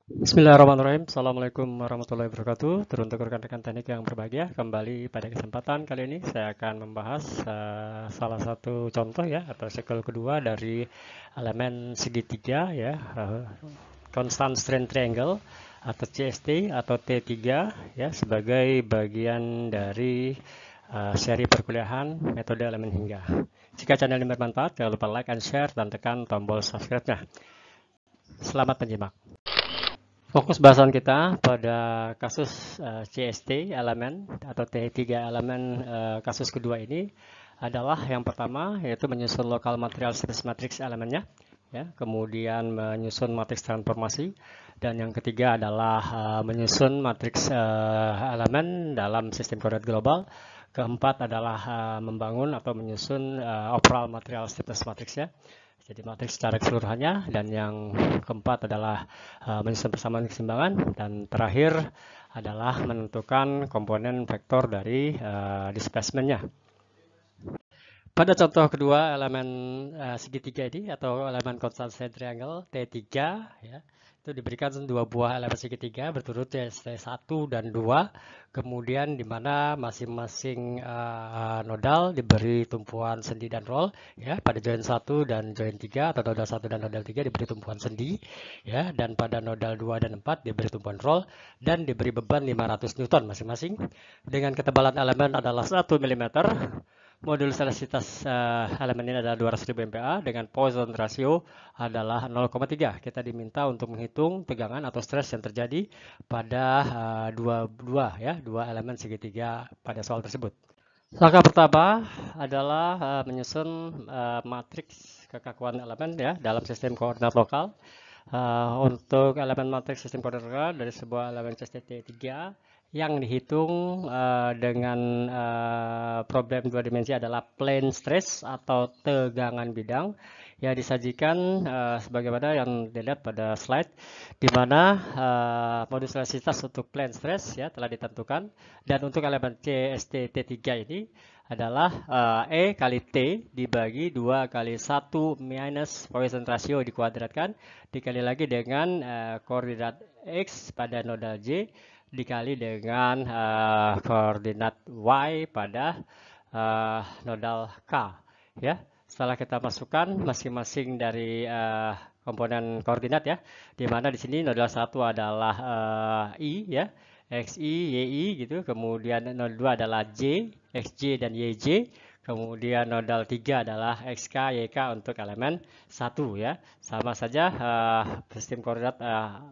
Bismillahirrahmanirrahim. Assalamualaikum warahmatullahi wabarakatuh. Teruntuk rekan-rekan teknik yang berbahagia, kembali pada kesempatan kali ini saya akan membahas salah satu contoh ya atau sikel kedua dari elemen segitiga ya, constant strain triangle atau CST atau T3 ya sebagai bagian dari seri perkuliahan metode elemen hingga. Jika channel ini bermanfaat, jangan lupa like and share dan tekan tombol subscribe-nya. Selamat menyimak. Fokus bahasan kita pada kasus CST elemen atau T3 elemen kasus kedua ini adalah yang pertama yaitu menyusun lokal material space matrix elemennya, ya, kemudian menyusun matriks transformasi, dan yang ketiga adalah menyusun matriks elemen dalam sistem koordinat global. Keempat adalah membangun atau menyusun overall material stiffness matrix ya. Jadi matriks secara keseluruhannya, dan yang keempat adalah menyusun persamaan keseimbangan, dan terakhir adalah menentukan komponen vektor dari displacement-nya. Pada contoh kedua elemen segitiga ini atau elemen constant strain triangle T3 ya, itu diberikan dua buah elemen segitiga berturut T1 dan 2, kemudian di mana masing-masing nodal diberi tumpuan sendi dan roll ya, pada join 1 dan join 3 atau nodal 1 dan nodal 3 diberi tumpuan sendi ya, dan pada nodal 2 dan 4 diberi tumpuan roll dan diberi beban 500 Newton masing-masing, dengan ketebalan elemen adalah 1 mm. Modulus elastisitas elemen ini adalah 200.000 MPa dengan Poisson ratio adalah 0,3. Kita diminta untuk menghitung tegangan atau stres yang terjadi pada dua elemen segitiga pada soal tersebut. Langkah pertama adalah menyusun matriks kekakuan elemen ya dalam sistem koordinat lokal. Untuk elemen matriks sistem koordinat lokal dari sebuah elemen CST3 yang dihitung dengan problem dua dimensi adalah plane stress atau tegangan bidang, yang disajikan sebagaimana yang dilihat pada slide, di mana modulus elastisitas untuk plane stress ya telah ditentukan, dan untuk elemen CST T3 ini adalah E kali T dibagi 2 kali 1 minus Poisson ratio dikuadratkan dikali lagi dengan koordinat X pada nodal J dikali dengan koordinat Y pada nodal K ya. Setelah kita masukkan masing-masing dari komponen koordinat ya, di mana di sini nodal 1 adalah I ya, XI, YI gitu, kemudian nodal 2 adalah J, XJ dan YJ, kemudian nodal 3 adalah XK, YK untuk elemen 1 ya. Sama saja sistem koordinat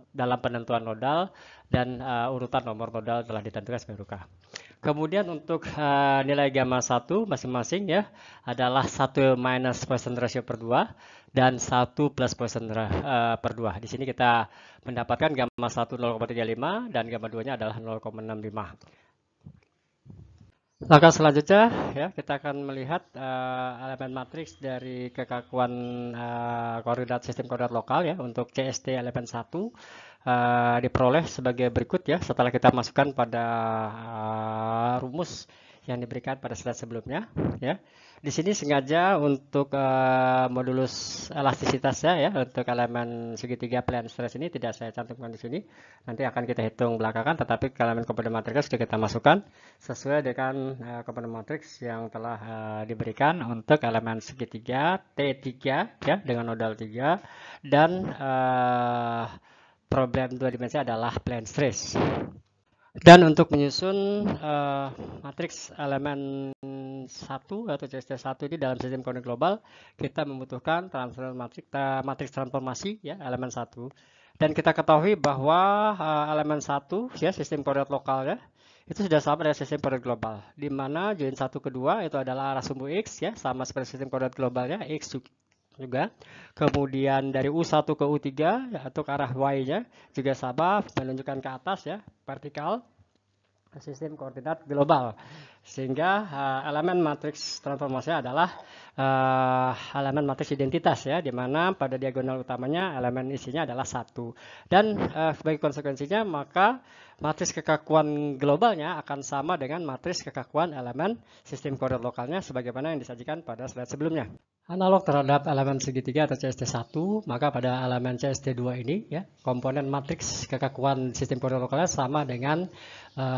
dalam penentuan nodal dan urutan nomor nodal telah ditentukan sebagai ruka. Kemudian untuk nilai gamma 1 masing-masing ya adalah 1 minus Poisson ratio per 2 dan 1 plus Poisson per 2. Di sini kita mendapatkan gamma 1 0,35 dan gamma 2-nya adalah 0,65. Langkah selanjutnya ya, kita akan melihat elemen matriks dari kekakuan koordinat sistem koordinat lokal ya untuk CST elemen 1 diperoleh sebagai berikut ya, setelah kita masukkan pada rumus yang diberikan pada slide sebelumnya ya. Di sini sengaja untuk modulus elastisitasnya ya untuk elemen segitiga plane stress ini tidak saya cantumkan di sini. Nanti akan kita hitung belakangan, tetapi elemen komponen matriks sudah kita masukkan sesuai dengan komponen matriks yang telah diberikan untuk elemen segitiga T3 ya dengan nodal 3 dan problem dua dimensi adalah plane stress. Dan untuk menyusun matriks elemen 1 atau CST1 ini dalam sistem koordinat global, kita membutuhkan matriks transformasi ya elemen 1. Dan kita ketahui bahwa elemen 1 ya sistem koordinat lokal ya itu sudah sama dengan sistem koordinat global, di mana join 1 ke 2 itu adalah arah sumbu X ya, sama seperti sistem koordinat globalnya X juga. Kemudian dari U1 ke U3 atau ke arah Y-nya juga sama, menunjukkan ke atas ya, vertikal sistem koordinat global. Sehingga elemen matriks transformasi adalah elemen matriks identitas ya, di mana pada diagonal utamanya elemen isinya adalah 1. Dan sebagai konsekuensinya maka matriks kekakuan globalnya akan sama dengan matriks kekakuan elemen sistem koordinat lokalnya sebagaimana yang disajikan pada slide sebelumnya. Analog terhadap elemen segitiga atau CST1, maka pada elemen CST2 ini ya, komponen matriks kekakuan sistem koordinat lokalnya sama dengan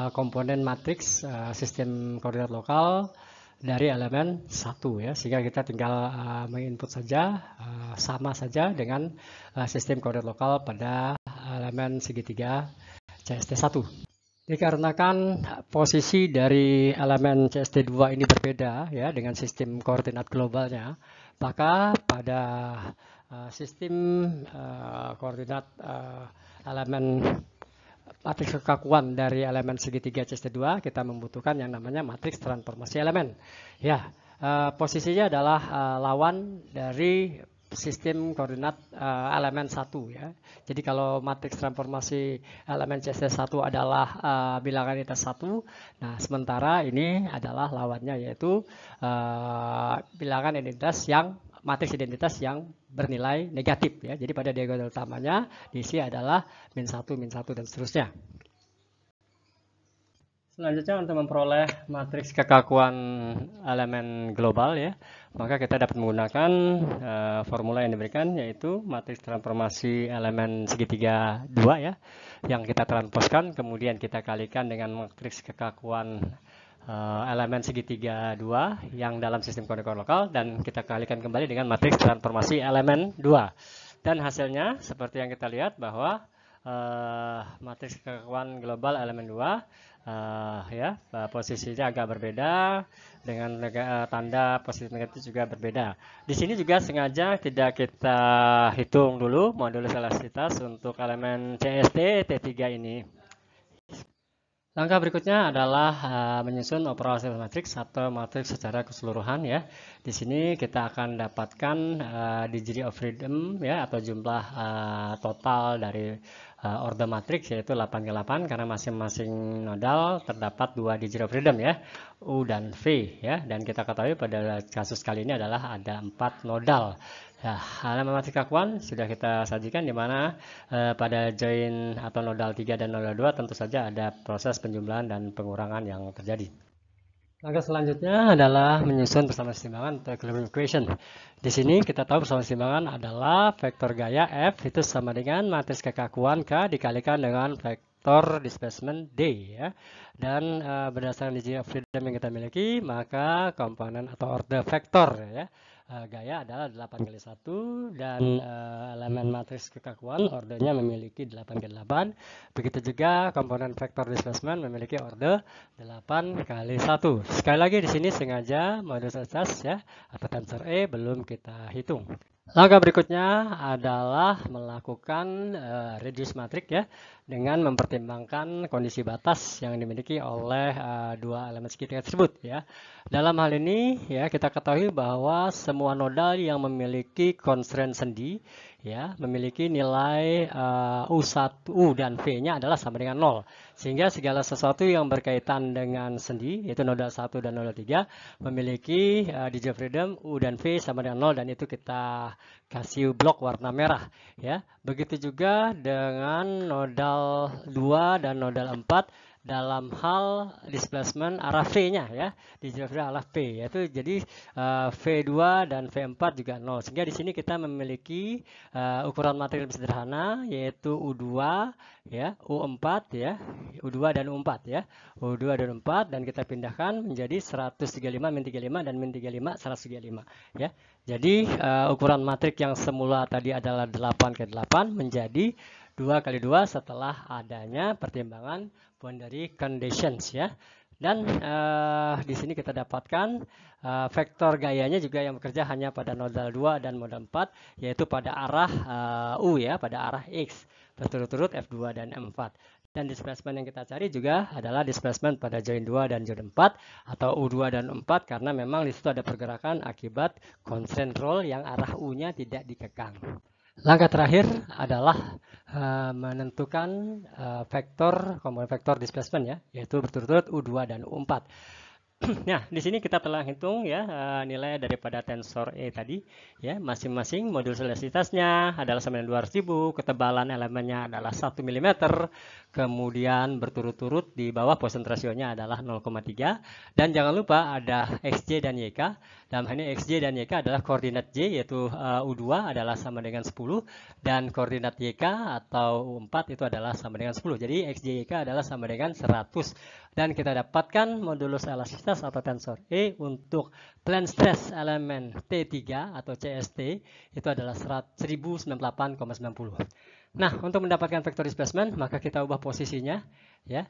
komponen matriks sistem koordinat lokal dari elemen 1 ya, sehingga kita tinggal menginput saja sama saja dengan sistem koordinat lokal pada elemen segitiga CST1. Dikarenakan posisi dari elemen CST2 ini berbeda ya dengan sistem koordinat globalnya, maka pada sistem koordinat elemen matriks kekakuan dari elemen segitiga CST2 kita membutuhkan yang namanya matriks transformasi elemen. Ya, posisinya adalah lawan dari sistem koordinat elemen 1 ya. Jadi kalau matriks transformasi elemen CST1 adalah bilangan identitas 1, nah sementara ini adalah lawannya yaitu bilangan identitas yang matriks identitas yang bernilai negatif ya. Jadi pada diagonal utamanya diisi adalah -1, -1 dan seterusnya. Selanjutnya untuk memperoleh matriks kekakuan elemen global ya, maka kita dapat menggunakan formula yang diberikan yaitu matriks transformasi elemen segitiga 2 ya, yang kita transposkan kemudian kita kalikan dengan matriks kekakuan elemen segitiga 2 yang dalam sistem koordinat lokal dan kita kalikan kembali dengan matriks transformasi elemen 2. Dan hasilnya seperti yang kita lihat bahwa matriks kekakuan global elemen 2 ya, posisinya agak berbeda dengan tanda positif negatif juga berbeda. Di sini juga sengaja tidak kita hitung dulu modulus elastisitas untuk elemen CST T3 ini. Langkah berikutnya adalah menyusun operasi matriks atau matriks secara keseluruhan ya. Di sini kita akan dapatkan degree of freedom ya atau jumlah total dari order matriks yaitu 8x8 karena masing-masing nodal terdapat 2 degree of freedom ya, U dan V ya. Dan kita ketahui pada kasus kali ini adalah ada 4 nodal. Ya, elemen matriks kekakuan sudah kita sajikan di mana pada join atau nodal 3 dan nodal 2 tentu saja ada proses penjumlahan dan pengurangan yang terjadi. Langkah selanjutnya adalah menyusun persamaan keseimbangan atau equilibrium equation. Di sini kita tahu persamaan keseimbangan adalah vektor gaya F itu sama dengan matriks kekakuan K dikalikan dengan vektor displacement D ya. Dan berdasarkan degree of freedom yang kita miliki, maka komponen atau order vektor ya gaya adalah 8x1 dan elemen matriks kekakuan ordernya memiliki 8x8. Begitu juga komponen vektor displacement memiliki order 8x1. Sekali lagi di sini sengaja modulus elastisitas ya atau tensor E belum kita hitung. Langkah berikutnya adalah melakukan reduce matrix ya dengan mempertimbangkan kondisi batas yang dimiliki oleh dua elemen segitiga tersebut ya. Dalam hal ini ya kita ketahui bahwa semua nodal yang memiliki constraint sendi ya memiliki nilai U1 U dan V-nya adalah sama dengan 0. Sehingga segala sesuatu yang berkaitan dengan sendi yaitu nodal 1 dan nodal 3 memiliki degree of freedom U dan V sama dengan 0 dan itu kita kasih blok warna merah ya. Begitu juga dengan nodal 2 dan nodal 4 dalam hal displacement arah V-nya ya, di arah P yaitu jadi V2 dan V4 juga 0. Sehingga di sini kita memiliki ukuran materi lebih sederhana yaitu U2 ya, U4 ya, U2 dan U4 ya. U2 dan U4 dan kita pindahkan menjadi 135 min 35 dan min 35 135 ya. Jadi ukuran matrik yang semula tadi adalah 8x8 menjadi 2x2 setelah adanya pertimbangan boundary conditions ya. Dan di sini kita dapatkan vektor gayanya juga yang bekerja hanya pada nodal 2 dan nodal 4 yaitu pada arah U ya, pada arah X berturut-turut F2 dan M4. Dan displacement yang kita cari juga adalah displacement pada join 2 dan join 4 atau U2 dan U4 karena memang di situ ada pergerakan akibat constraint roll yang arah U-nya tidak dikekang. Langkah terakhir adalah menentukan komponen vektor displacement ya, yaitu berturut-turut U2 dan U4. Nah, di sini kita telah hitung ya nilai daripada tensor E tadi ya, masing-masing modul selesitasnya adalah sama dengan 200.000, ketebalan elemennya adalah 1 mm, kemudian berturut-turut di bawah Poisson ratio-nya adalah 0,3, dan jangan lupa ada XJ dan YK. Dalam hal ini XJ dan YK adalah koordinat J, yaitu U2 adalah sama dengan 10, dan koordinat YK atau U4 itu adalah sama dengan 10. Jadi XJ YK adalah sama dengan 100. Dan kita dapatkan modulus elastisitas atau tensor E untuk plane stress elemen T3 atau CST itu adalah 1098,90. Nah, untuk mendapatkan vektor displacement, maka kita ubah posisinya ya.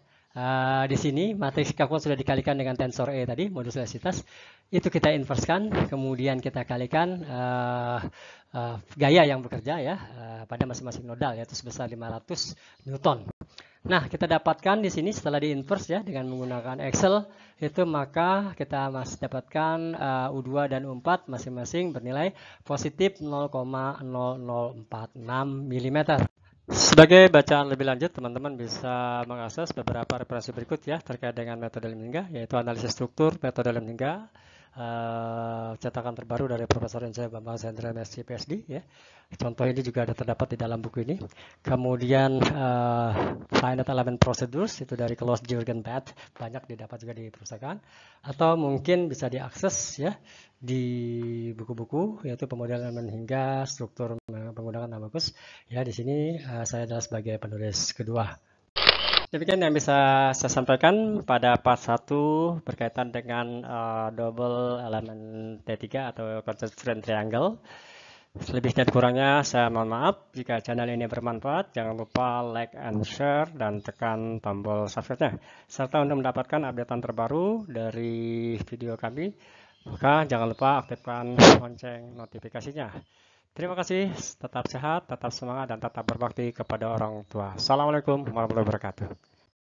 Di sini matriks Kaplan sudah dikalikan dengan tensor E tadi, modulus elastisitas. Itu kita inverskan, kemudian kita kalikan gaya yang bekerja ya pada masing-masing nodal, yaitu sebesar 500 Newton. Nah, kita dapatkan di sini setelah di-inverse ya dengan menggunakan Excel itu, maka kita masih dapatkan U2 dan U4 masing-masing bernilai positif 0,0046 mm. Sebagai bacaan lebih lanjut, teman-teman bisa mengakses beberapa referensi berikut ya terkait dengan metode Lemminga, yaitu analisis struktur metode Lemminga, cetakan terbaru dari Profesor Insinyur Bambang Sendra MSc PhD ya. Contoh ini juga ada terdapat di dalam buku ini. Kemudian finite element procedures itu dari Klaus Jürgen Bath, banyak didapat juga di perpustakaan, atau mungkin bisa diakses ya di buku-buku, yaitu pemodelan elemen hingga struktur penggunaan abacus ya. Di sini saya adalah sebagai penulis kedua. Demikian yang bisa saya sampaikan pada part 1 berkaitan dengan double element T3 atau concentric triangle. Lebih dan kurangnya saya mohon maaf. Jika channel ini bermanfaat, jangan lupa like and share dan tekan tombol subscribe-nya. Serta untuk mendapatkan updatean terbaru dari video kami, maka jangan lupa aktifkan lonceng notifikasinya. Terima kasih, tetap sehat, tetap semangat, dan tetap berbakti kepada orang tua. Assalamualaikum warahmatullahi wabarakatuh.